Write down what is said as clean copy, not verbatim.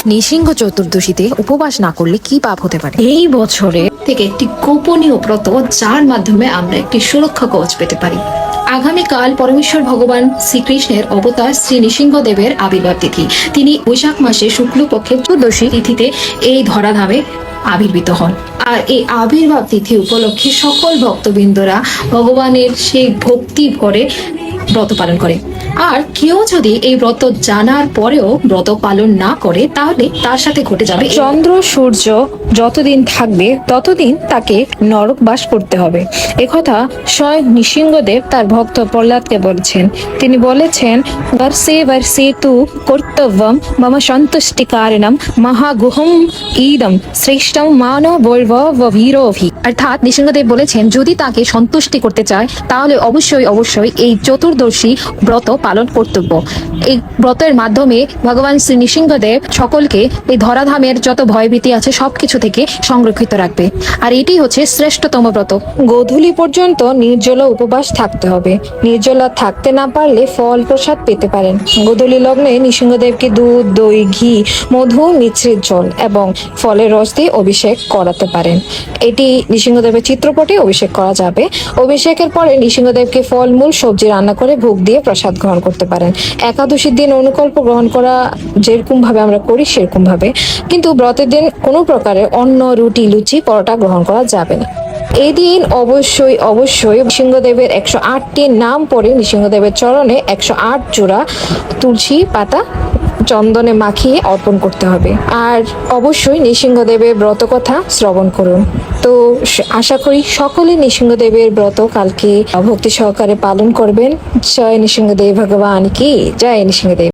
নৃসিংহ চতুর্দশীতে উপবাস না করলে কি পাপ হতে পারে? এই বছরে থেকে একটি গোপনীয় ব্রত, যার মাধ্যমে আমরা একটি সুরক্ষা কবচ পেতে পারি। আগামীকাল পরমেশ্বর ভগবান শ্রীকৃষ্ণের অবতার শ্রী নৃসিংহদেবের আবির্ভাব তিথি। তিনি বৈশাখ মাসে শুক্লপক্ষের চতুর্দশী তিথিতে এই ধরাধামে আবির্ভূত হন। আর এই আবির্ভাব তিথি উপলক্ষে সকল ভক্তবৃন্দরা ভগবানের সেই ভক্তি ভরে ব্রত পালন করে। আর কেউ যদি এই ব্রত জানার পরেও ব্রত পালন না করে, তাহলে তার সাথে ঘটে যাবে চন্দ্র সূর্য যতদিন থাকবে ততদিন তাকে নরকবাস করতে হবে। একথা স্বয়ং নৃসিংহদেব তার ভক্ত প্রহ্লাদকে বলেছেন। তিনি বলেছেন, বর্ষে বর্ষে তু কর্তব্যম মম সন্তুষ্টি কারণম মহাগুহম ঈদম শ্রেষ্ঠম মানব বীরভি। অর্থাৎ নৃসিংহদেব বলেছেন, যদি তাকে সন্তুষ্টি করতে চায় তাহলে অবশ্যই অবশ্যই এই চতুর্দশী ব্রত পালন কর্তব্য। এই ব্রতের মাধ্যমে ভগবান শ্রী নৃসিংহদেব সকলকে এই ধরাধামের যত ভয়ভীতি আছে সবকিছু থেকে সংরক্ষিত রাখবে। আর এটি হচ্ছে শ্রেষ্ঠতম ব্রত। গোধূলি পর্যন্ত নির্জলা উপবাস থাকতে হবে। নির্জলা থাকতে না পারলে ফল প্রসাদ পেতে পারেন। গোধূলি লগ্নে নৃসিংহদেবকে দুধ, দই, ঘি, মধু, মিশ্রিত জল এবং ফলের রস দিয়ে অভিষেক করাতে পারেন। এটি নৃসিংহদেবের চিত্রপটে অভিষেক করা যাবে। অভিষেকের পরে নৃসিংহদেবকে ফলমূল সবজি রান্না করে ভোগ দিয়ে প্রসাদ গ্রহণ করতে পারেন। একাদশীর দিন অনুকল্প গ্রহণ করা যেরকম ভাবে আমরা করি সেরকম ভাবে, কিন্তু ব্রতের দিন কোনো প্রকারের অন্ন, রুটি, লুচি, পরোটা গ্রহণ করা যাবে না। এই দিন অবশ্যই অবশ্যই নৃসিংহদেবের 108টি নাম পড়ে নৃসিংহদেবের চরণে 108 জোড়া তুলসী পাতা চন্দনে মাখিয়ে অর্পণ করতে হবে। আর অবশ্যই নৃসিংহদেবের ব্রত কথা শ্রবণ করুন। তো আশা করি সকলে নৃসিংহদেবের ব্রত কালকে ভক্তি সহকারে পালন করবেন। জয় নৃসিংহদেব ভগবান কি জয়। নৃসিংহদেব।